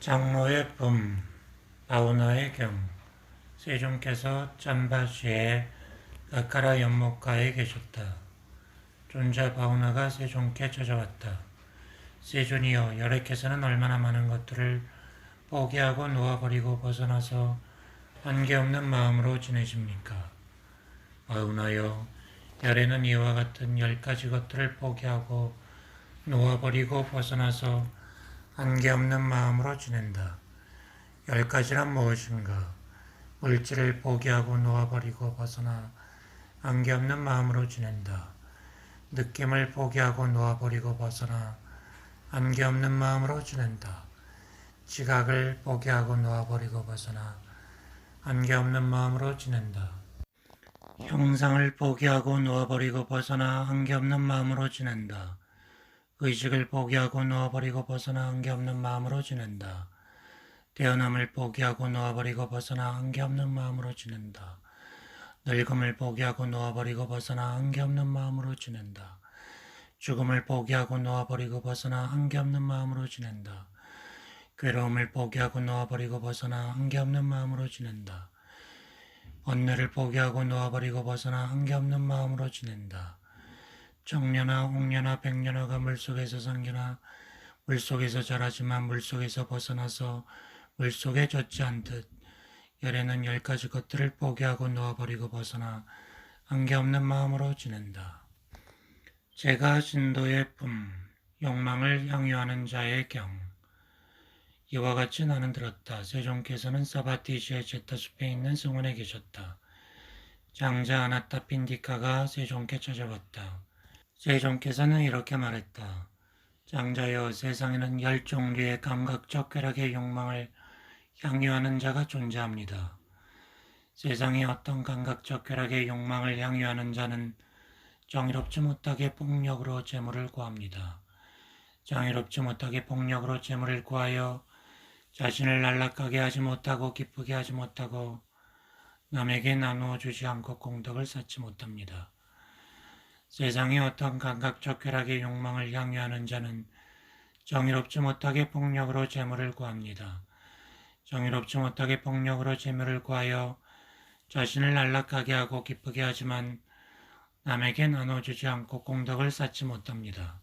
장로의 품, 바우나의 경, 세종께서 짬바지에 가카라 연못가에 계셨다. 존자 바우나가 세종께 찾아왔다. 세존이여, 여래께서는 얼마나 많은 것들을 포기하고 놓아버리고 벗어나서 한계없는 마음으로 지내십니까? 바우나여, 열애는 이와 같은 10가지 것들을 포기하고 놓아버리고 벗어나서 한계없는 마음으로 지낸다. 10가지란 무엇인가? 물질을 포기하고 놓아버리고 벗어나 한계없는 마음으로 지낸다. 느낌을 포기하고 놓아버리고 벗어나 한계없는 마음으로 지낸다. 지각을 포기하고 놓아버리고 벗어나 한계없는 마음으로 지낸다. 형상을 포기하고 놓아버리고 벗어나 한계없는 마음으로 지낸다. 의식을 포기하고 놓아버리고 벗어나 한계없는 마음으로 지낸다. 태어남을 포기하고 놓아버리고 벗어나 한계없는 마음으로 지낸다. 늙음을 포기하고 놓아버리고 벗어나 한계없는 마음으로 지낸다. 죽음을 포기하고 놓아버리고 벗어나 한계없는 마음으로 지낸다. 괴로움을 포기하고 놓아버리고 벗어나 한계없는 마음으로 지낸다. 번뇌를 포기하고 놓아버리고 벗어나 한계없는 마음으로 지낸다. 청년아, 홍년아, 백년아가 물속에서 생겨나 물속에서 자라지만 물속에서 벗어나서 물속에 젖지 않듯 열애는 10가지 것들을 포기하고 놓아버리고 벗어나 한계없는 마음으로 지낸다. 제가 진도의 품, 욕망을 향유하는 자의 경. 이와 같이 나는 들었다. 세종께서는 사바티시의 제타숲에 있는 성원에 계셨다. 장자 아나타 핀디카가 세종께 찾아왔다. 세종께서는 이렇게 말했다. 장자여, 세상에는 10종류의 감각적 쾌락의 욕망을 향유하는 자가 존재합니다. 세상에 어떤 감각적 쾌락의 욕망을 향유하는 자는 정의롭지 못하게 폭력으로 재물을 구합니다. 정의롭지 못하게 폭력으로 재물을 구하여 자신을 안락하게 하지 못하고 기쁘게 하지 못하고 남에게 나누어 주지 않고 공덕을 쌓지 못합니다. 세상에 어떤 감각적 쾌락의 욕망을 향유하는 자는 정의롭지 못하게 폭력으로 재물을 구합니다. 정의롭지 못하게 폭력으로 재물을 구하여 자신을 안락하게 하고 기쁘게 하지만 남에게 나눠주지 않고 공덕을 쌓지 못합니다.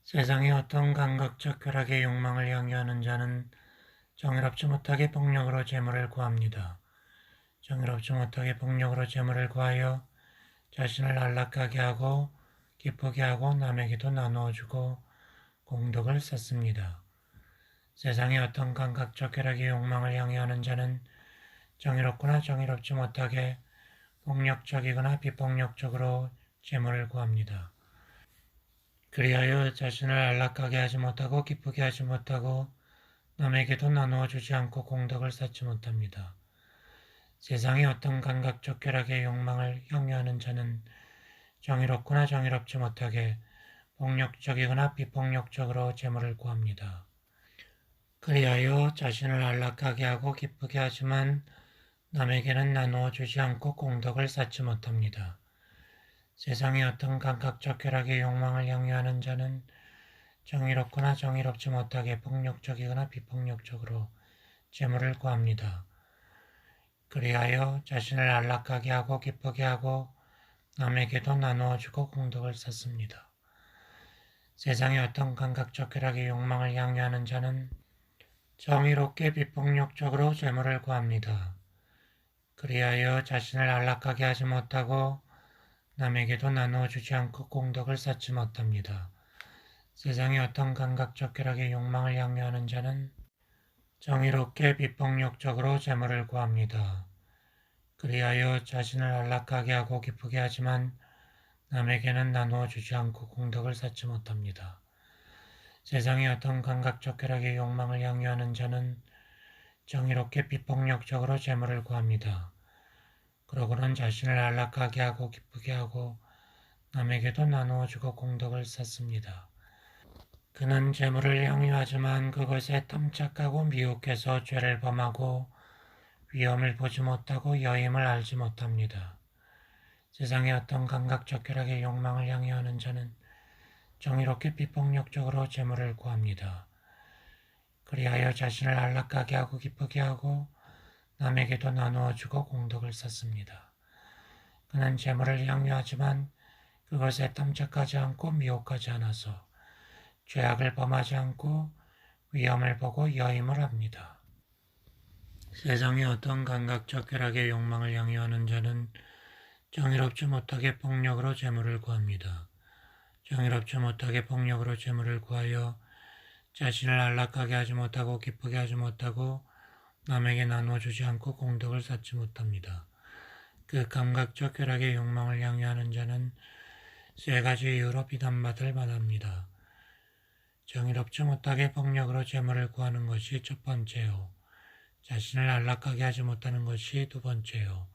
세상에 어떤 감각적 쾌락의 욕망을 향유하는 자는 정의롭지 못하게 폭력으로 재물을 구합니다. 정의롭지 못하게 폭력으로 재물을 구하여 자신을 안락하게 하고 기쁘게 하고 남에게도 나누어주고 공덕을 쌓습니다. 세상에 어떤 감각적 쾌락의 욕망을 향유하는 자는 정의롭거나 정의롭지 못하게 폭력적이거나 비폭력적으로 재물을 구합니다. 그리하여 자신을 안락하게 하지 못하고 기쁘게 하지 못하고 남에게도 나누어 주지 않고 공덕을 쌓지 못합니다. 세상에 어떤 감각적 쾌락의 욕망을 향유하는 자는 정의롭거나 정의롭지 못하게 폭력적이거나 비폭력적으로 재물을 구합니다. 그리하여 자신을 안락하게 하고 기쁘게 하지만 남에게는 나누어 주지 않고 공덕을 쌓지 못합니다. 세상에 어떤 감각적 쾌락의 욕망을 향유하는 자는 정의롭거나 정의롭지 못하게 폭력적이거나 비폭력적으로 재물을 구합니다. 그리하여 자신을 안락하게 하고 기쁘게 하고 남에게도 나누어 주고 공덕을 쌓습니다. 세상에 어떤 감각적 쾌락의 욕망을 향유하는 자는 정의롭게 비폭력적으로 재물을 구합니다. 그리하여 자신을 안락하게 하지 못하고 남에게도 나누어 주지 않고 공덕을 쌓지 못합니다. 세상에 어떤 감각적 쾌락의 욕망을 향유하는 자는 정의롭게 비폭력적으로 재물을 구합니다. 그리하여 자신을 안락하게 하고 기쁘게 하지만 남에게는 나누어 주지 않고 공덕을 쌓지 못합니다. 세상에 어떤 감각적 쾌락의 욕망을 향유하는 자는 정의롭게 비폭력적으로 재물을 구합니다. 그러고는 자신을 안락하게 하고 기쁘게 하고 남에게도 나누어 주고 공덕을 쌓습니다. 그는 재물을 향유하지만 그것에 탐착하고 미혹해서 죄를 범하고 위험을 보지 못하고 여임을 알지 못합니다. 세상에 어떤 감각적 쾌락의 욕망을 향유하는 자는 정의롭게 비폭력적으로 재물을 구합니다. 그리하여 자신을 안락하게 하고 기쁘게 하고 남에게도 나누어 주고 공덕을 쌓습니다. 그는 재물을 향유하지만 그것에 탐색하지 않고 미혹하지 않아서 죄악을 범하지 않고 위험을 보고 여임을 합니다. 세상의 어떤 감각적 쾌락의 욕망을 향유하는 자는 정의롭지 못하게 폭력으로 재물을 구합니다. 정의롭지 못하게 폭력으로 재물을 구하여 자신을 안락하게 하지 못하고 기쁘게 하지 못하고 남에게 나누어주지 않고 공덕을 쌓지 못합니다. 그 감각적 쾌락의 욕망을 향유하는 자는 세 가지 이유로 비난받을 만합니다. 정의롭지 못하게 폭력으로 재물을 구하는 것이 첫 번째요. 자신을 안락하게 하지 못하는 것이 두 번째요.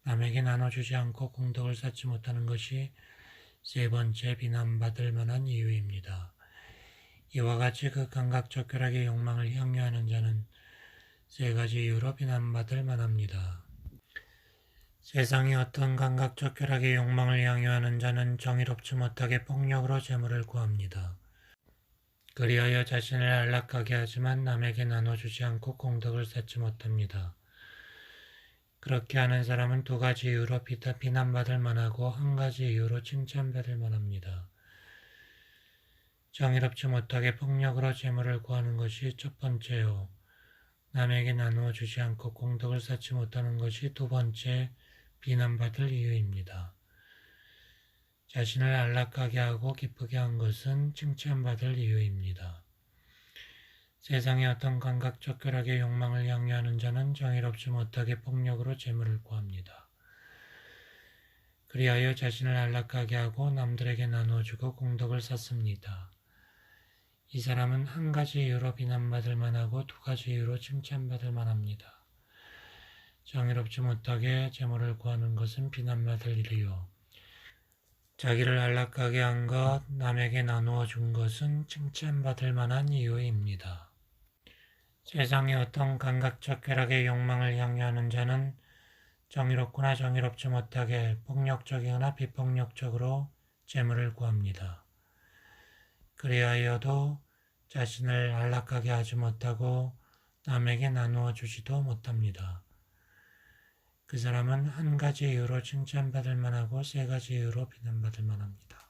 남에게 나눠주지 않고 공덕을 쌓지 못하는 것이 세 번째 비난받을 만한 이유입니다. 이와 같이 그 감각적 쾌락의 욕망을 향유하는 자는 세 가지 이유로 비난받을 만합니다. 세상의 어떤 감각적 쾌락의 욕망을 향유하는 자는 정의롭지 못하게 폭력으로 재물을 구합니다. 그리하여 자신을 안락하게 하지만 남에게 나눠주지 않고 공덕을 쌓지 못합니다. 그렇게 하는 사람은 두 가지 이유로 비난받을 만하고 한 가지 이유로 칭찬받을 만합니다. 정의롭지 못하게 폭력으로 재물을 구하는 것이 첫 번째요. 남에게 나누어 주지 않고 공덕을 쌓지 못하는 것이 두 번째 비난받을 이유입니다. 자신을 안락하게 하고 기쁘게 한 것은 칭찬받을 이유입니다. 세상의 어떤 감각적 쾌락의 욕망을 향유하는 자는 정의롭지 못하게 폭력으로 재물을 구합니다. 그리하여 자신을 안락하게 하고 남들에게 나누어주고 공덕을 쌓습니다. 이 사람은 한 가지 이유로 비난받을 만하고 두 가지 이유로 칭찬받을 만합니다. 정의롭지 못하게 재물을 구하는 것은 비난받을 일이요. 자기를 안락하게 한 것, 남에게 나누어 준 것은 칭찬받을 만한 이유입니다. 세상의 어떤 감각적 쾌락의 욕망을 향유하는 자는 정의롭거나 정의롭지 못하게 폭력적이거나 비폭력적으로 재물을 구합니다. 그리하여도 자신을 안락하게 하지 못하고 남에게 나누어 주지도 못합니다. 그 사람은 한 가지 이유로 칭찬받을 만하고 세 가지 이유로 비난받을 만합니다.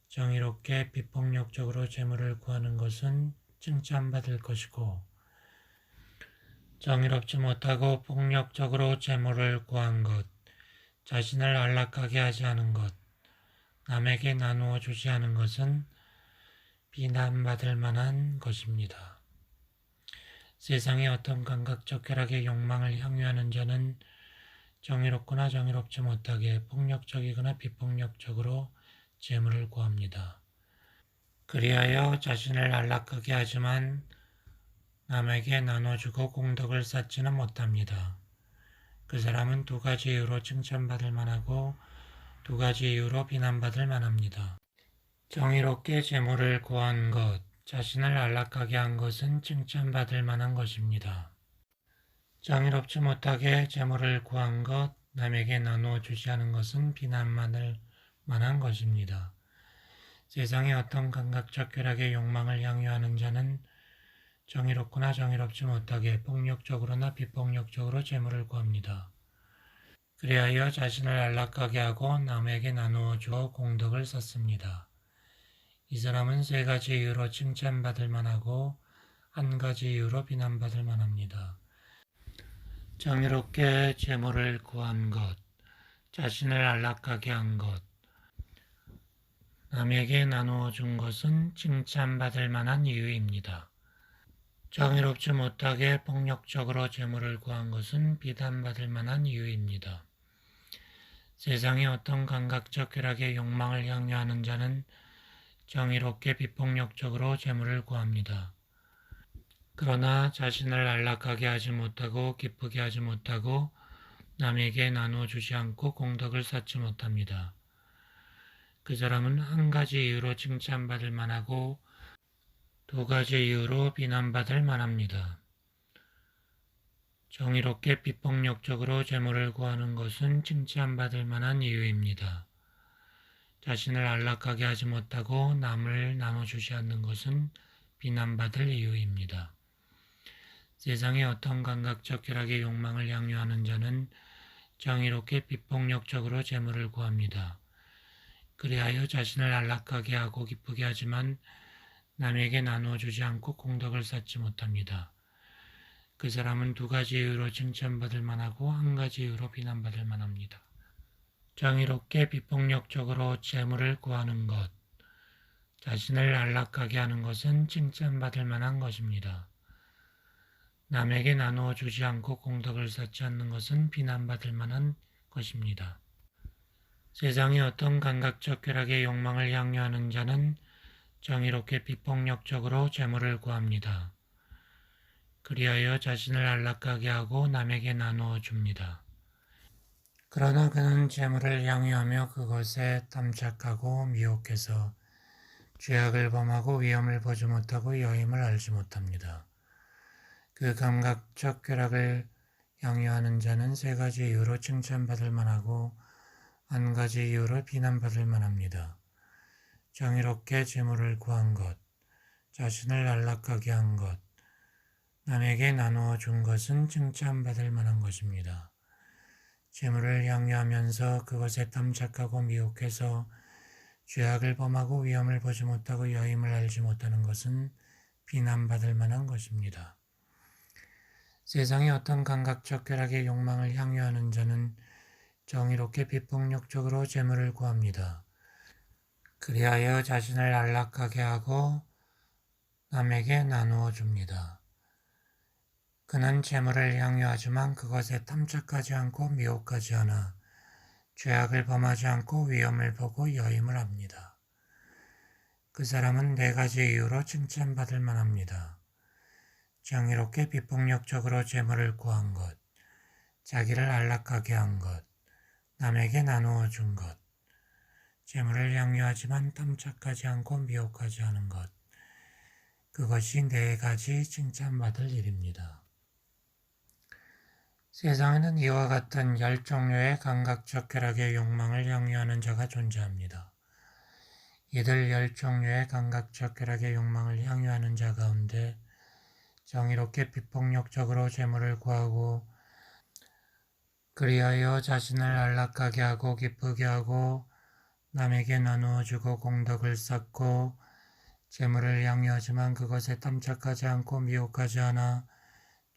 정의롭게 비폭력적으로 재물을 구하는 것은 칭찬받을 것이고 정의롭지 못하고 폭력적으로 재물을 구한 것, 자신을 안락하게 하지 않은 것, 남에게 나누어 주지 않은 것은 비난받을 만한 것입니다. 세상의 어떤 감각적 쾌락의 욕망을 향유하는 자는 정의롭거나 정의롭지 못하게 폭력적이거나 비폭력적으로 재물을 구합니다. 그리하여 자신을 안락하게 하지만 남에게 나눠주고 공덕을 쌓지는 못합니다. 그 사람은 두 가지 이유로 칭찬받을 만하고 두 가지 이유로 비난받을 만합니다. 정의롭게 재물을 구한 것, 자신을 안락하게 한 것은 칭찬받을 만한 것입니다. 정의롭지 못하게 재물을 구한 것, 남에게 나누어 주지 않은 것은 비난받을 만한 것입니다. 세상의 어떤 감각적 쾌락의 욕망을 향유하는 자는 정의롭거나 정의롭지 못하게 폭력적으로나 비폭력적으로 재물을 구합니다. 그리하여 자신을 안락하게 하고 남에게 나누어 주어 공덕을 쌓습니다. 이 사람은 세 가지 이유로 칭찬받을 만하고 한 가지 이유로 비난받을 만합니다. 정의롭게 재물을 구한 것, 자신을 안락하게 한 것, 남에게 나누어 준 것은 칭찬받을 만한 이유입니다. 정의롭지 못하게 폭력적으로 재물을 구한 것은 비난받을 만한 이유입니다. 세상의 어떤 감각적 쾌락의 욕망을 향유하는 자는 정의롭게 비폭력적으로 재물을 구합니다. 그러나 자신을 안락하게 하지 못하고 기쁘게 하지 못하고 남에게 나누어 주지 않고 공덕을 쌓지 못합니다. 그 사람은 한 가지 이유로 칭찬받을 만하고 두 가지 이유로 비난받을 만합니다. 정의롭게 비폭력적으로 재물을 구하는 것은 칭찬받을 만한 이유입니다. 자신을 안락하게 하지 못하고 남을 나눠주지 않는 것은 비난받을 이유입니다. 세상의 어떤 감각적 쾌락의 욕망을 향유하는 자는 정의롭게 비폭력적으로 재물을 구합니다. 그리하여 자신을 안락하게 하고 기쁘게 하지만 남에게 나누어 주지 않고 공덕을 쌓지 못합니다. 그 사람은 두 가지 이유로 칭찬받을 만하고 한 가지 이유로 비난받을 만합니다. 정의롭게 비폭력적으로 재물을 구하는 것, 자신을 안락하게 하는 것은 칭찬받을 만한 것입니다. 남에게 나누어 주지 않고 공덕을 쌓지 않는 것은 비난받을 만한 것입니다. 세상의 어떤 감각적 쾌락의 욕망을 향유하는 자는 정의롭게 비폭력적으로 재물을 구합니다. 그리하여 자신을 안락하게 하고 남에게 나누어 줍니다. 그러나 그는 재물을 향유하며 그것에 탐착하고 미혹해서 죄악을 범하고 위험을 보지 못하고 여임을 알지 못합니다. 그 감각적 쾌락을 향유하는 자는 세 가지 이유로 칭찬받을 만하고 한 가지 이유로 비난받을 만합니다. 정의롭게 재물을 구한 것, 자신을 안락하게 한 것, 남에게 나누어 준 것은 칭찬받을 만한 것입니다. 재물을 향유하면서 그것에 탐착하고 미혹해서 죄악을 범하고 위험을 보지 못하고 여임을 알지 못하는 것은 비난받을 만한 것입니다. 세상의 어떤 감각적 쾌락의 욕망을 향유하는 자는 정의롭게 비폭력적으로 재물을 구합니다. 그리하여 자신을 안락하게 하고 남에게 나누어 줍니다. 그는 재물을 향유하지만 그것에 탐착하지 않고 미혹하지 않아 죄악을 범하지 않고 위험을 보고 여임을 합니다. 그 사람은 네 가지 이유로 칭찬받을 만합니다. 정의롭게 비폭력적으로 재물을 구한 것, 자기를 안락하게 한 것, 남에게 나누어 준 것, 재물을 향유하지만 탐착하지 않고 미혹하지 않은 것, 그것이 네 가지 칭찬받을 일입니다. 세상에는 이와 같은 10종류의 감각적 쾌락의 욕망을 향유하는 자가 존재합니다. 이들 10종류의 감각적 쾌락의 욕망을 향유하는 자 가운데 정의롭게 비폭력적으로 재물을 구하고 그리하여 자신을 안락하게 하고 기쁘게 하고 남에게 나누어 주고 공덕을 쌓고 재물을 향유하지만 그것에 탐착하지 않고 미혹하지 않아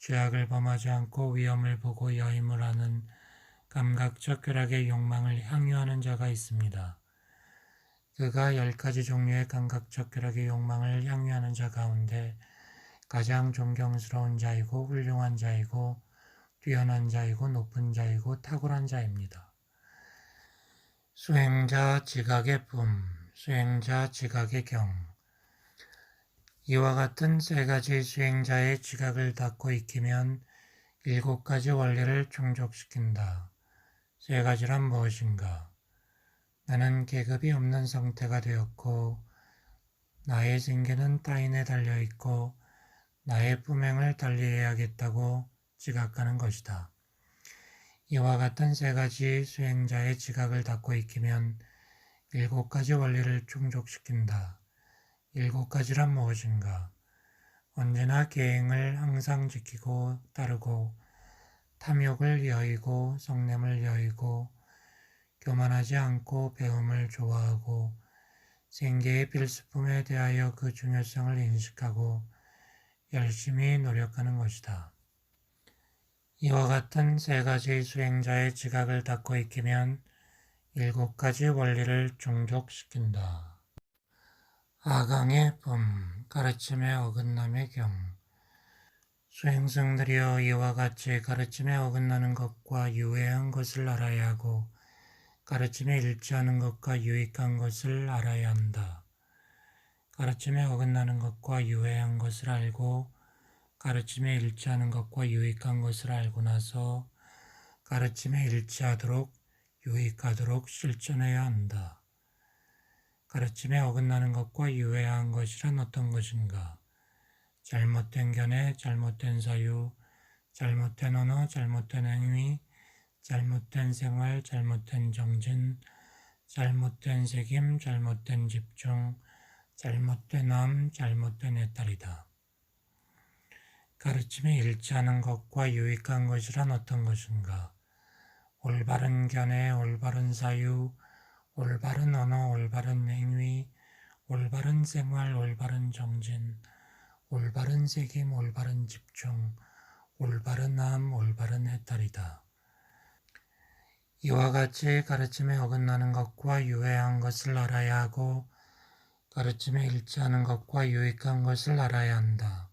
죄악을 범하지 않고 위험을 보고 여임을 하는 감각적 쾌락의 욕망을 향유하는 자가 있습니다. 그가 10가지 종류의 감각적 쾌락의 욕망을 향유하는 자 가운데 가장 존경스러운 자이고 훌륭한 자이고 뛰어난 자이고 높은 자이고 탁월한 자입니다. 수행자 지각의 품, 수행자 지각의 경. 이와 같은 세 가지 수행자의 지각을 닫고 익히면 7가지 원리를 충족시킨다. 세 가지란 무엇인가? 나는 계급이 없는 상태가 되었고 나의 생계는 타인에 달려있고 나의 품행을 달리해야겠다고 지각하는 것이다. 이와 같은 세 가지 수행자의 지각을 닫고 익히면 7가지 원리를 충족시킨다. 7가지란 무엇인가? 언제나 계행을 항상 지키고 따르고 탐욕을 여의고 성냄을 여의고 교만하지 않고 배움을 좋아하고 생계의 필수품에 대하여 그 중요성을 인식하고 열심히 노력하는 것이다. 이와 같은 세 가지 수행자의 지각을 닫고 익히면 7가지 원리를 충족시킨다. 아강의 품, 가르침에 어긋남의 경. 수행승들이여 이와 같이 가르침에 어긋나는 것과 유해한 것을 알아야 하고 가르침에 일치하는 것과 유익한 것을 알아야 한다. 가르침에 어긋나는 것과 유해한 것을 알고 가르침에 일치하는 것과 유익한 것을 알고 나서 가르침에 일치하도록 유익하도록 실천해야 한다. 가르침에 어긋나는 것과 유해한 것이란 어떤 것인가? 잘못된 견해, 잘못된 사유, 잘못된 언어, 잘못된 행위, 잘못된 생활, 잘못된 정진, 잘못된 책임, 잘못된 집중, 잘못된 암, 잘못된 해탈이다. 가르침에 일치하는 것과 유익한 것이란 어떤 것인가? 올바른 견해, 올바른 사유, 올바른 언어, 올바른 행위, 올바른 생활, 올바른 정진, 올바른 책임, 올바른 집중, 올바른 암, 올바른 해탈이다. 이와 같이 가르침에 어긋나는 것과 유해한 것을 알아야 하고 가르침에 일치하는 것과 유익한 것을 알아야 한다.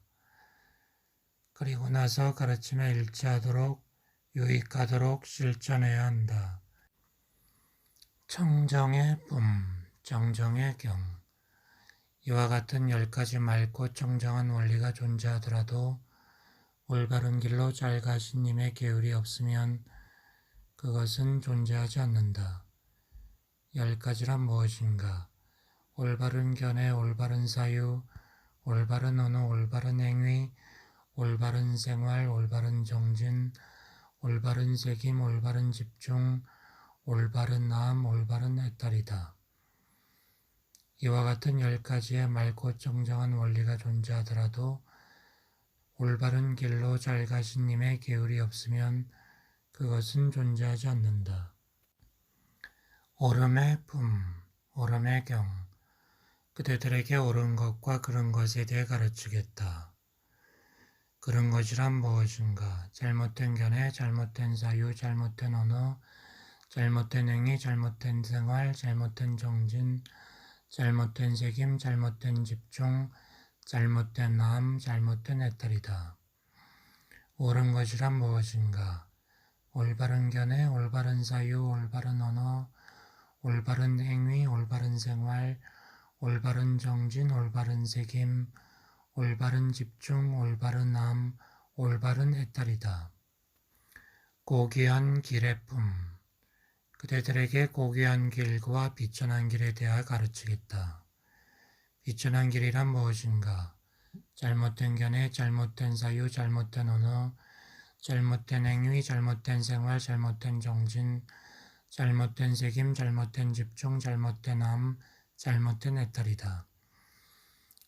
그리고 나서 가르침에 일치하도록 유익하도록 실천해야 한다. 청정의 품, 정정의 경. 이와 같은 10가지 맑고 청정한 원리가 존재하더라도 올바른 길로 잘 가신 님의 계율이 없으면 그것은 존재하지 않는다. 10가지란 무엇인가? 올바른 견해, 올바른 사유, 올바른 언어, 올바른 행위, 올바른 생활, 올바른 정진, 올바른 책임, 올바른 집중, 올바른 암, 올바른 해탈이다. 이와 같은 10가지의 맑고 청정한 원리가 존재하더라도 올바른 길로 잘 가신 님의 계율이 없으면 그것은 존재하지 않는다. 옳음의 품, 옳음의 경. 그대들에게 옳은 것과 그른 것에 대해 가르치겠다. 그런 것이란 무엇인가? 잘못된 견해, 잘못된 사유, 잘못된 언어, 잘못된 행위, 잘못된 생활, 잘못된 정진, 잘못된 책임, 잘못된 집중, 잘못된 암, 잘못된 해탈이다. 옳은 것이란 무엇인가? 올바른 견해, 올바른 사유, 올바른 언어, 올바른 행위, 올바른 생활, 올바른 정진, 올바른 책임, 올바른 집중, 올바른 암, 올바른 해탈이다. 고귀한 길의 품. 그대들에게 고귀한 길과 비천한 길에 대하여 가르치겠다. 비천한 길이란 무엇인가? 잘못된 견해, 잘못된 사유, 잘못된 언어, 잘못된 행위, 잘못된 생활, 잘못된 정진, 잘못된 책임, 잘못된 집중, 잘못된 암, 잘못된 해탈이다.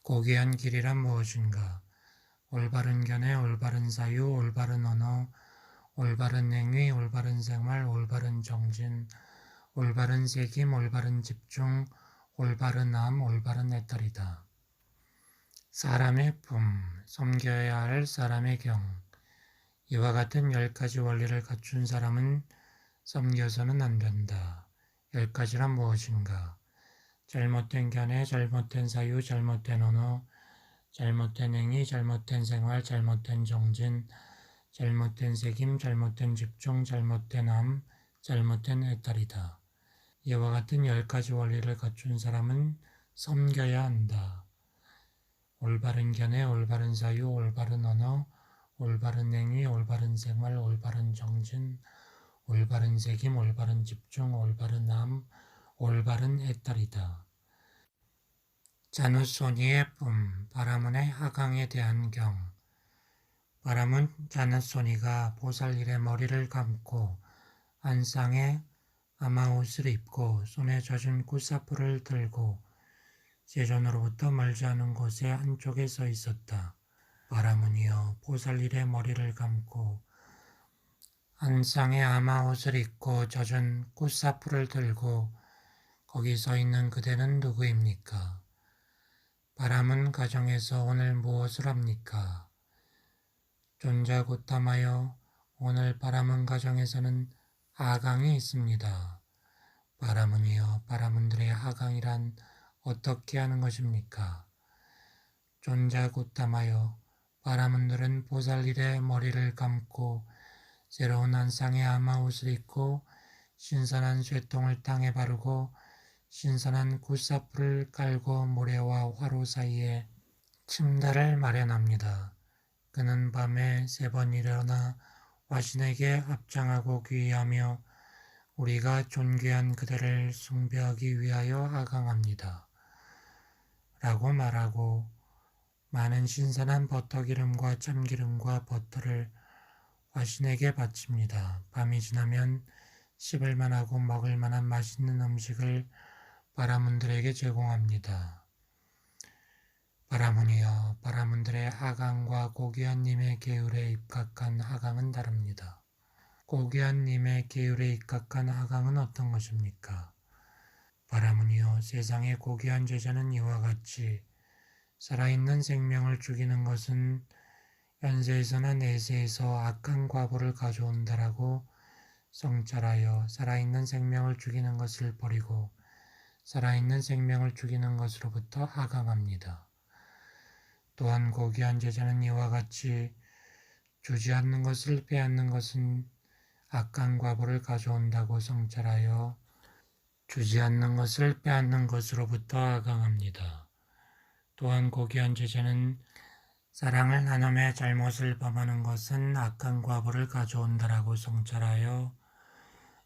고귀한 길이란 무엇인가? 올바른 견해, 올바른 사유, 올바른 언어, 올바른 행위, 올바른 생활, 올바른 정진, 올바른 책임, 올바른 집중, 올바른 암, 올바른 해탈이다. 사람의 품, 섬겨야 할 사람의 경. 이와 같은 10가지 원리를 갖춘 사람은 섬겨서는 안 된다. 10가지란 무엇인가? 잘못된 견해, 잘못된 사유, 잘못된 언어, 잘못된 행위, 잘못된 생활, 잘못된 정진, 잘못된 책임, 잘못된 집중, 잘못된 암, 잘못된 해탈이다. 이와 같은 10가지 원리를 갖춘 사람은 섬겨야 한다. 올바른 견해, 올바른 사유, 올바른 언어, 올바른 행위, 올바른 생활, 올바른 정진, 올바른 책임, 올바른 집중, 올바른 암, 올바른 해탈이다. 자누소니의 품, 바라문의 하강에 대한 경. 바라문 자누소니가 보살일의 머리를 감고 안상에 아마옷을 입고 손에 젖은 굿사풀을 들고 제전으로부터 멀지 않은 곳에 한쪽에 서 있었다. 바라문이여, 보살일의 머리를 감고 안상에 아마옷을 입고 젖은 굿사풀을 들고 거기 서 있는 그대는 누구입니까? 바람은 가정에서 오늘 무엇을 합니까? 존자 고타마여, 오늘 바람은 가정에서는 하강이 있습니다. 바람은이여, 바람은들의 하강이란 어떻게 하는 것입니까? 존자 고타마여, 바람은들은 보살일의 머리를 감고 새로운 한상의 아마옷을 입고 신선한 쇠통을 땅에 바르고 신선한 굿사풀을 깔고 모래와 화로 사이에 침달을 마련합니다. 그는 밤에 3번 일어나 화신에게 합장하고 귀의하며 우리가 존귀한 그대를 숭배하기 위하여 하강합니다. 라고 말하고 많은 신선한 버터기름과 참기름과 버터를 화신에게 바칩니다. 밤이 지나면 씹을 만하고 먹을 만한 맛있는 음식을 바라문들에게 제공합니다. 바라문이여, 바라문들의 하강과 고귀한님의 계율에 입각한 하강은 다릅니다. 고귀한님의 계율에 입각한 하강은 어떤 것입니까? 바라문이여, 세상의 고귀한 제자는 이와 같이 살아있는 생명을 죽이는 것은 현세에서나 내세에서 악한 과보를 가져온다라고 성찰하여 살아있는 생명을 죽이는 것을 버리고 살아있는 생명을 죽이는 것으로부터 하강합니다. 또한 고귀한 제자는 이와 같이 주지 않는 것을 빼앗는 것은 악한 과보를 가져온다고 성찰하여 주지 않는 것을 빼앗는 것으로부터 하강합니다. 또한 고귀한 제자는 사랑을 나눔에 잘못을 범하는 것은 악한 과보를 가져온다라고 성찰하여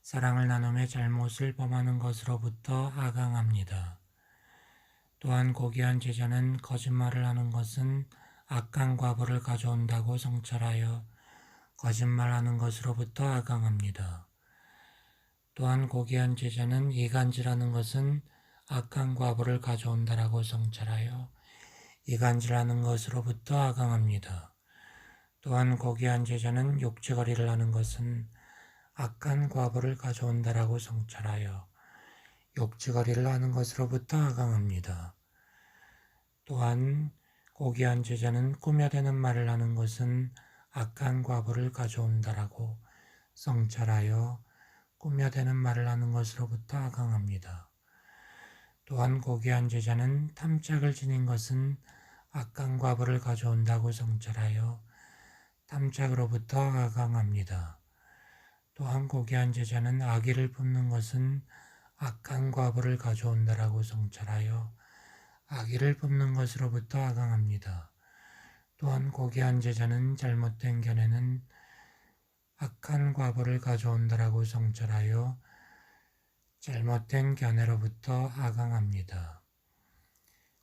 사랑을 나눔에 잘못을 범하는 것으로부터 하강합니다. 또한 고귀한 제자는 거짓말을 하는 것은 악한 과보를 가져온다고 성찰하여 거짓말하는 것으로부터 하강합니다. 또한 고귀한 제자는 이간질하는 것은 악한 과보를 가져온다라고 성찰하여 이간질하는 것으로부터 하강합니다. 또한 고귀한 제자는 욕지거리를 하는 것은 악한 과보를 가져온다라고 성찰하여 욕지거리를 하는 것으로부터 하강합니다. 또한 고귀한 제자는 꾸며대는 말을 하는 것은 악한 과보를 가져온다라고 성찰하여 꾸며대는 말을 하는 것으로부터 하강합니다. 또한 고귀한 제자는 탐짝을 지닌 것은 악한 과보를 가져온다고 성찰하여 탐짝으로부터 하강합니다. 또한 고귀한 제자는 악의를 품는 것은 악한 과보를 가져온다라고 성찰하여 악의를 품는 것으로부터 하강합니다. 또한 고귀한 제자는 잘못된 견해는 악한 과보를 가져온다라고 성찰하여 잘못된 견해로부터 하강합니다.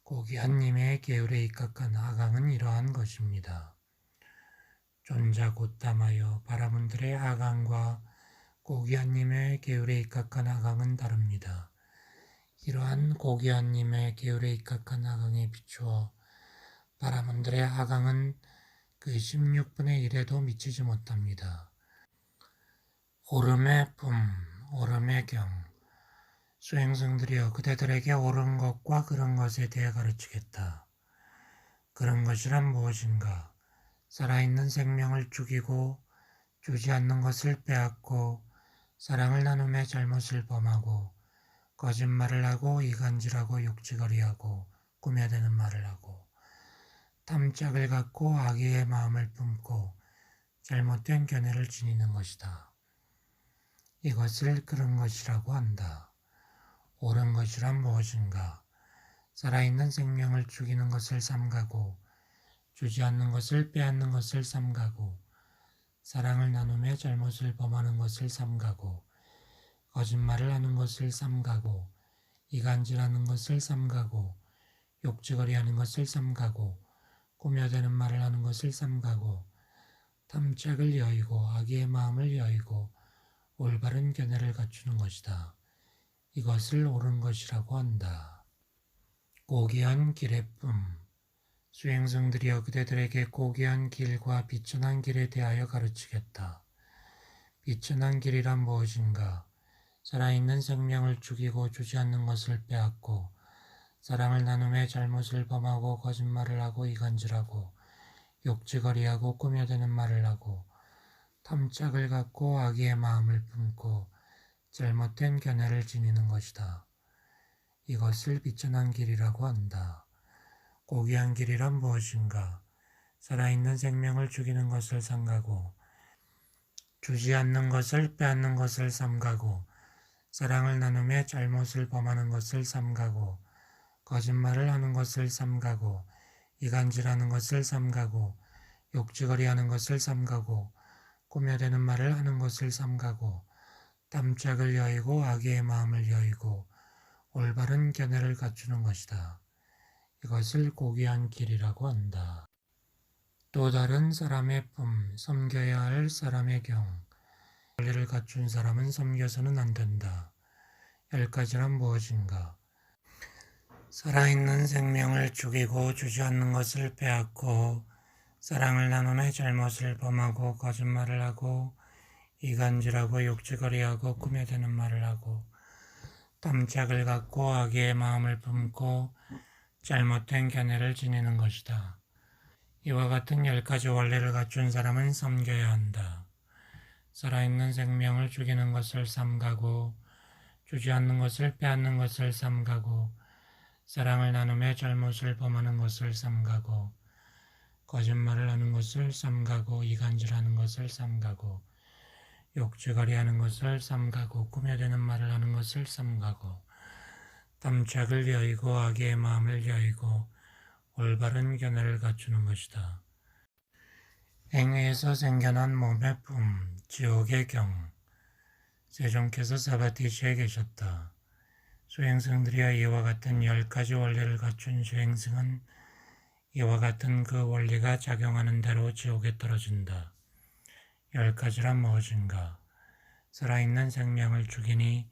고귀한님의 계율에 입각한 하강은 이러한 것입니다. 존자 곧담하여 바라문들의 하강과 고귀한님의 계율에 입각한 하강은 다릅니다. 이러한 고귀한님의 계율에 입각한 하강에 비추어 바라문들의 하강은 그 16분의 1에도 미치지 못합니다. 오름의 품, 오름의 경, 수행승들이여 그대들에게 옳은 것과 그런 것에 대해 가르치겠다. 그런 것이란 무엇인가? 살아있는 생명을 죽이고 주지 않는 것을 빼앗고 사랑을 나눔에 잘못을 범하고 거짓말을 하고 이간질하고 욕지거리하고 꾸며대는 말을 하고 탐짝을 갖고 악의의 마음을 품고 잘못된 견해를 지니는 것이다. 이것을 그런 것이라고 한다. 옳은 것이란 무엇인가? 살아있는 생명을 죽이는 것을 삼가고 주지 않는 것을 빼앗는 것을 삼가고 사랑을 나눔에 잘못을 범하는 것을 삼가고 거짓말을 하는 것을 삼가고 이간질하는 것을 삼가고 욕지거리하는 것을 삼가고 꾸며대는 말을 하는 것을 삼가고 탐짝을 여의고 악의의 마음을 여의고 올바른 견해를 갖추는 것이다. 이것을 옳은 것이라고 한다. 고귀한 길의 품, 수행승들이여 그대들에게 고귀한 길과 비천한 길에 대하여 가르치겠다. 비천한 길이란 무엇인가? 살아있는 생명을 죽이고 주지 않는 것을 빼앗고 사랑을 나눔에 잘못을 범하고 거짓말을 하고 이간질하고 욕지거리하고 꾸며대는 말을 하고 탐짝을 갖고 악의의 마음을 품고 잘못된 견해를 지니는 것이다. 이것을 비천한 길이라고 한다. 고귀한 길이란 무엇인가? 살아있는 생명을 죽이는 것을 삼가고 주지 않는 것을 빼앗는 것을 삼가고 사랑을 나눔에 잘못을 범하는 것을 삼가고 거짓말을 하는 것을 삼가고 이간질하는 것을 삼가고 욕지거리하는 것을 삼가고 꾸며대는 말을 하는 것을 삼가고 탐짝을 여의고 악의의 마음을 여의고 올바른 견해를 갖추는 것이다. 이것을 고귀한 길이라고 한다. 또 다른 사람의 품, 섬겨야 할 사람의 경, 권리를 갖춘 사람은 섬겨서는 안 된다. 10가지란 무엇인가? 살아있는 생명을 죽이고 주지 않는 것을 빼앗고 사랑을 나눔의 잘못을 범하고 거짓말을 하고 이간질하고 욕지거리하고 꿈에 드는 말을 하고 탐착을 갖고 악의 마음을 품고 잘못된 견해를 지니는 것이다. 이와 같은 10가지 원리를 갖춘 사람은 섬겨야 한다. 살아있는 생명을 죽이는 것을 삼가고 주지 않는 것을 빼앗는 것을 삼가고 사랑을 나누며 잘못을 범하는 것을 삼가고 거짓말을 하는 것을 삼가고 이간질하는 것을 삼가고 욕지거리하는 것을 삼가고 꾸며대는 말을 하는 것을 삼가고 탐착을 여의고 악의 마음을 여의고 올바른 견해를 갖추는 것이다. 행위에서 생겨난 몸의 품, 지옥의 경. 세종께서 사바티시에 계셨다. 수행승들이여 이와 같은 10가지 원리를 갖춘 수행승은 이와 같은 그 원리가 작용하는 대로 지옥에 떨어진다. 10가지란 무엇인가? 살아있는 생명을 죽이니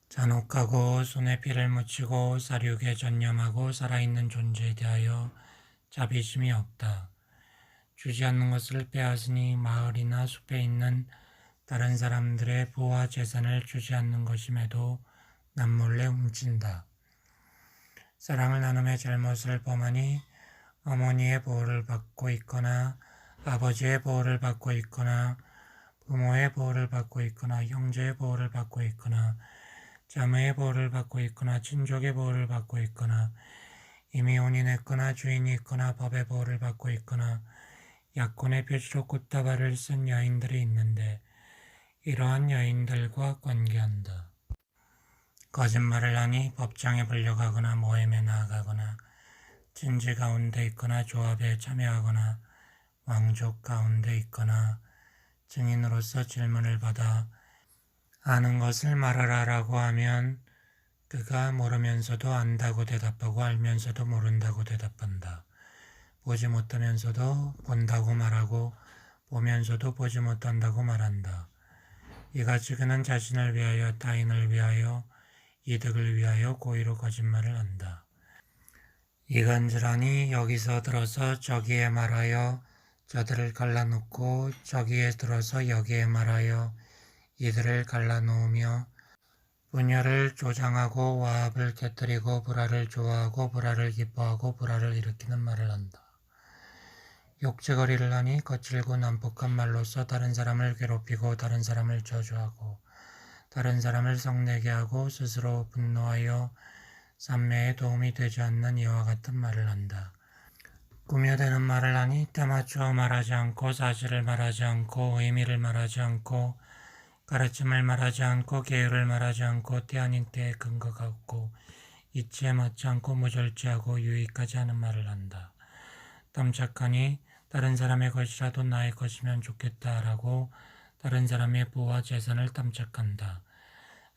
잔혹하고 손에 피를 묻히고 사륙에 전념하고 살아있는 존재에 대하여 자비심이 없다. 주지 않는 것을 빼앗으니 마을이나 숲에 있는 다른 사람들의 부와 재산을 주지 않는 것임에도 남몰래 훔친다. 사랑을 나눔의 잘못을 범하니 어머니의 보호를 받고 있거나 아버지의 보호를 받고 있거나 부모의 보호를 받고 있거나 형제의 보호를 받고 있거나 자매의 보호를 받고 있거나 친족의 보호를 받고 있거나 이미 혼인했거나 주인이 있거나 법의 보호를 받고 있거나 약혼의 표시로 꽃다발을 쓴 여인들이 있는데 이러한 여인들과 관계한다. 거짓말을 하니 법정에 불려가거나 모임에 나아가거나 진지 가운데 있거나 조합에 참여하거나 왕족 가운데 있거나 증인으로서 질문을 받아 아는 것을 말하라라고 하면 그가 모르면서도 안다고 대답하고 알면서도 모른다고 대답한다. 보지 못하면서도 본다고 말하고 보면서도 보지 못한다고 말한다. 이같이 그는 자신을 위하여 타인을 위하여 이득을 위하여 고의로 거짓말을 한다. 이간질하니 여기서 들어서 저기에 말하여 저들을 갈라놓고 저기에 들어서 여기에 말하여 이들을 갈라놓으며 분열을 조장하고 와합을 깨뜨리고 불화를 좋아하고 불화를 기뻐하고 불화를 일으키는 말을 한다. 욕지거리를 하니 거칠고 난폭한 말로써 다른 사람을 괴롭히고 다른 사람을 저주하고 다른 사람을 성내게 하고 스스로 분노하여 삼매에 도움이 되지 않는 이와 같은 말을 한다. 꾸며대는 말을 하니 때맞추어 말하지 않고 사실을 말하지 않고 의미를 말하지 않고 가르침을 말하지 않고 계율을 말하지 않고 때 아닌 때에 근거가 없고 이치에 맞지 않고 무절제하고 유익하지 않은 말을 한다. 탐착하니 다른 사람의 것이라도 나의 것이면 좋겠다라고 다른 사람의 부와 재산을 탐착한다.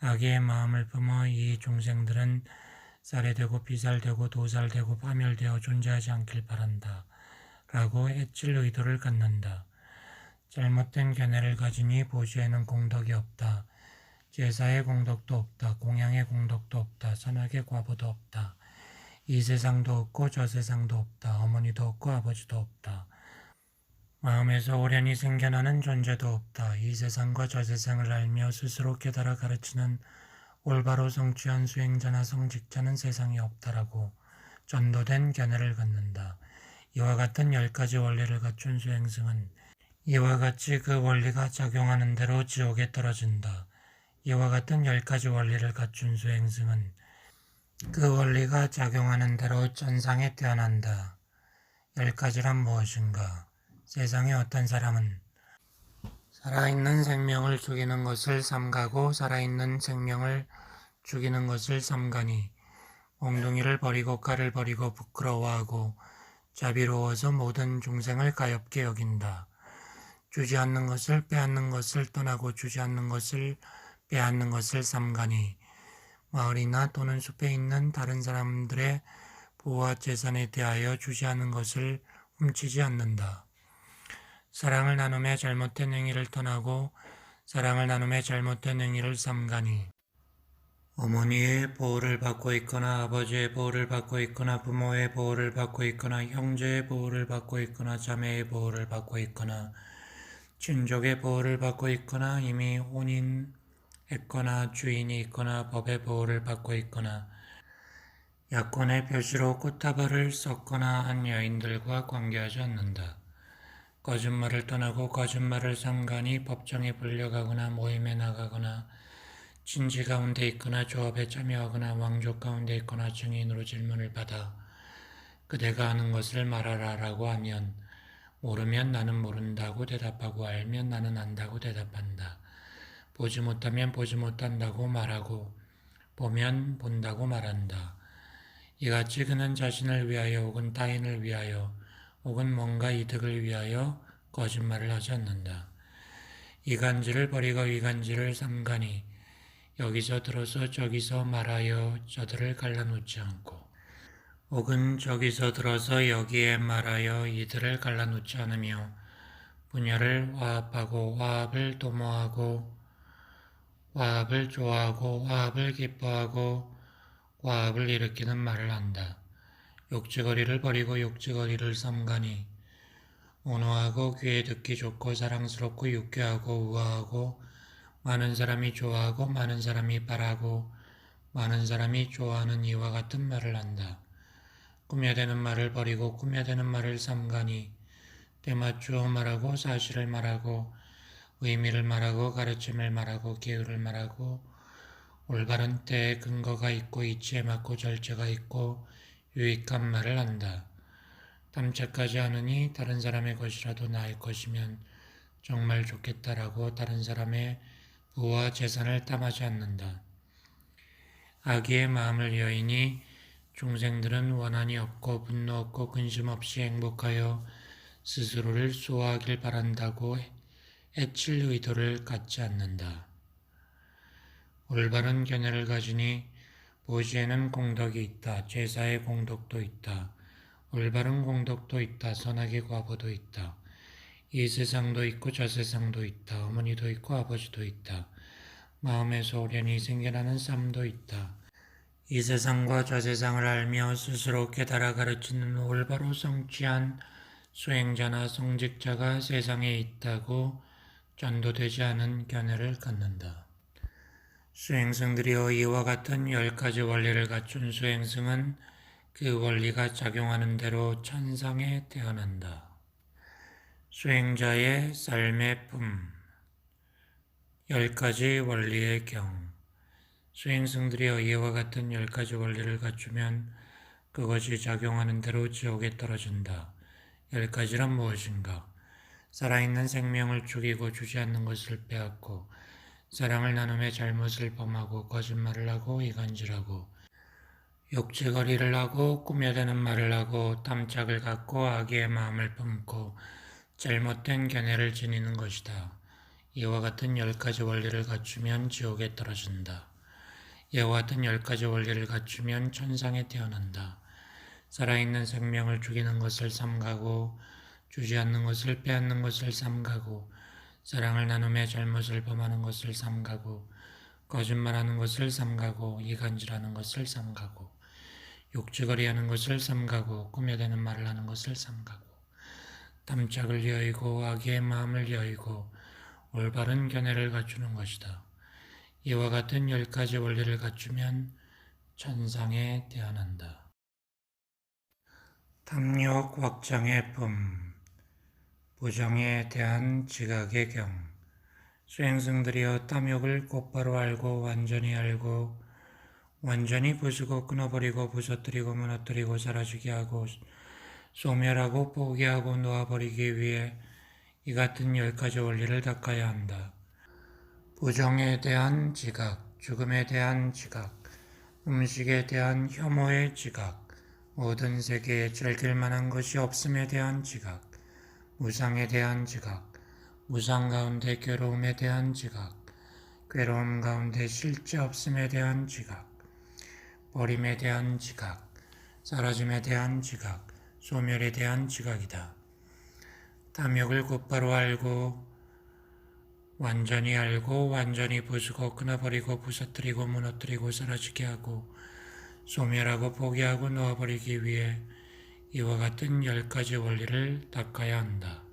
악의 마음을 품어 이 중생들은 살해되고 피살되고 도살되고 파멸되어 존재하지 않길 바란다. 라고 해칠 의도를 갖는다. 잘못된 견해를 가지니 보시에는 공덕이 없다. 제사의 공덕도 없다. 공양의 공덕도 없다. 선악의 과보도 없다. 이 세상도 없고 저 세상도 없다. 어머니도 없고 아버지도 없다. 마음에서 오련이 생겨나는 존재도 없다. 이 세상과 저 세상을 알며 스스로 깨달아 가르치는 올바로 성취한 수행자나 성직자는 세상에 없다라고 전도된 견해를 갖는다. 이와 같은 10가지 원리를 갖춘 수행승은 이와 같이 그 원리가 작용하는 대로 지옥에 떨어진다. 이와 같은 10가지 원리를 갖춘 수행승은 그 원리가 작용하는 대로 천상에 태어난다. 10가지란 무엇인가? 세상에 어떤 사람은 살아있는 생명을 죽이는 것을 삼가고 살아있는 생명을 죽이는 것을 삼가니 몽둥이를 버리고 칼을 버리고 부끄러워하고 자비로워서 모든 중생을 가엾게 여긴다. 주지 않는 것을 빼앗는 것을 떠나고 주지 않는 것을 빼앗는 것을 삼가니 마을이나 또는 숲에 있는 다른 사람들의 부와 재산에 대하여 주지 않는 것을 훔치지 않는다. 사랑을 나눔의 잘못된 행위를 떠나고 사랑을 나눔의 잘못된 행위를 삼가니 어머니의 보호를 받고 있거나 아버지의 보호를 받고 있거나 부모의 보호를 받고 있거나 형제의 보호를 받고 있거나 자매의 보호를 받고 있거나 친족의 보호를 받고 있거나 이미 혼인했거나 주인이 있거나 법의 보호를 받고 있거나 약혼의 표시로 꽃다발을 썼거나 한 여인들과 관계하지 않는다. 거짓말을 떠나고 거짓말을 삼가니 법정에 불려가거나 모임에 나가거나 진지 가운데 있거나 조합에 참여하거나 왕족 가운데 있거나 증인으로 질문을 받아 그대가 아는 것을 말하라라고 하면 모르면 나는 모른다고 대답하고 알면 나는 안다고 대답한다. 보지 못하면 보지 못한다고 말하고 보면 본다고 말한다. 이같이 그는 자신을 위하여 혹은 타인을 위하여 혹은 뭔가 이득을 위하여 거짓말을 하지 않는다. 이간질을 버리고 이간질을 삼가니 여기서 들어서 저기서 말하여 저들을 갈라놓지 않고 혹은 저기서 들어서 여기에 말하여 이들을 갈라놓지 않으며 분열을 화합하고 화합을 도모하고 화합을 좋아하고 화합을 기뻐하고 화합을 일으키는 말을 한다. 욕지거리를 버리고 욕지거리를 삼가니 온화하고 귀에 듣기 좋고 사랑스럽고 유쾌하고 우아하고 많은 사람이 좋아하고 많은 사람이 바라고 많은 사람이 좋아하는 이와 같은 말을 한다. 꾸며대는 말을 버리고 꾸며대는 말을 삼가니 때맞추어 말하고 사실을 말하고 의미를 말하고 가르침을 말하고 기회를 말하고 올바른 때에 근거가 있고 이치에 맞고 절제가 있고 유익한 말을 한다. 탐색하지 않으니 다른 사람의 것이라도 나의 것이면 정말 좋겠다라고 다른 사람의 부와 재산을 탐하지 않는다. 악의의 마음을 여인이 중생들은 원한이 없고 분노 없고 근심 없이 행복하여 스스로를 수호하길 바란다고 해칠 의도를 갖지 않는다. 올바른 견해를 가지니 보시에는 공덕이 있다. 제사의 공덕도 있다. 올바른 공덕도 있다. 선악의 과보도 있다. 이 세상도 있고 저 세상도 있다. 어머니도 있고 아버지도 있다. 마음에서 오련이 생겨나는 삶도 있다. 이 세상과 저 세상을 알며 스스로 깨달아 가르치는 올바로 성취한 수행자나 성직자가 세상에 있다고 전도되지 않은 견해를 갖는다. 수행승들이여 이와 같은 10가지 원리를 갖춘 수행승은 그 원리가 작용하는 대로 천상에 태어난다. 수행자의 삶의 품 10가지 원리의 경 수행승들이여 이와 같은 10가지 원리를 갖추면 그것이 작용하는 대로 지옥에 떨어진다. 10가지란 무엇인가? 살아있는 생명을 죽이고 주지 않는 것을 빼앗고 사랑을 나눔에 잘못을 범하고 거짓말을 하고 이간질하고 욕지거리를 하고 꾸며대는 말을 하고 탐착을 갖고 악의의 마음을 품고 잘못된 견해를 지니는 것이다. 이와 같은 10가지 원리를 갖추면 지옥에 떨어진다. 이와 같은 10가지 원리를 갖추면 천상에 태어난다. 살아있는 생명을 죽이는 것을 삼가고 주지 않는 것을 빼앗는 것을 삼가고 사랑을 나눔에 잘못을 범하는 것을 삼가고 거짓말하는 것을 삼가고 이간질하는 것을 삼가고 욕지거리하는 것을 삼가고 꾸며대는 말을 하는 것을 삼가고 탐착을 여의고 악의의 마음을 여의고 올바른 견해를 갖추는 것이다. 이와 같은 10가지 원리를 갖추면 천상에 태어난다. 탐욕 확장의 품 부정에 대한 지각의 경 수행승들이여 탐욕을 곧바로 알고 완전히 부수고 끊어버리고 부서뜨리고 무너뜨리고 사라지게 하고 소멸하고 포기하고 놓아버리기 위해 이 같은 10가지 원리를 닦아야 한다. 부정에 대한 지각, 죽음에 대한 지각, 음식에 대한 혐오의 지각, 모든 세계에 즐길 만한 것이 없음에 대한 지각, 무상에 대한 지각, 무상 가운데 괴로움에 대한 지각, 괴로움 가운데 실제 없음에 대한 지각, 버림에 대한 지각, 사라짐에 대한 지각, 소멸에 대한 지각이다. 탐욕을 곧바로 알고 완전히 알고 완전히 부수고 끊어버리고 부서뜨리고 무너뜨리고 사라지게 하고 소멸하고 포기하고 놓아버리기 위해 이와 같은 10가지 원리를 닦아야 한다.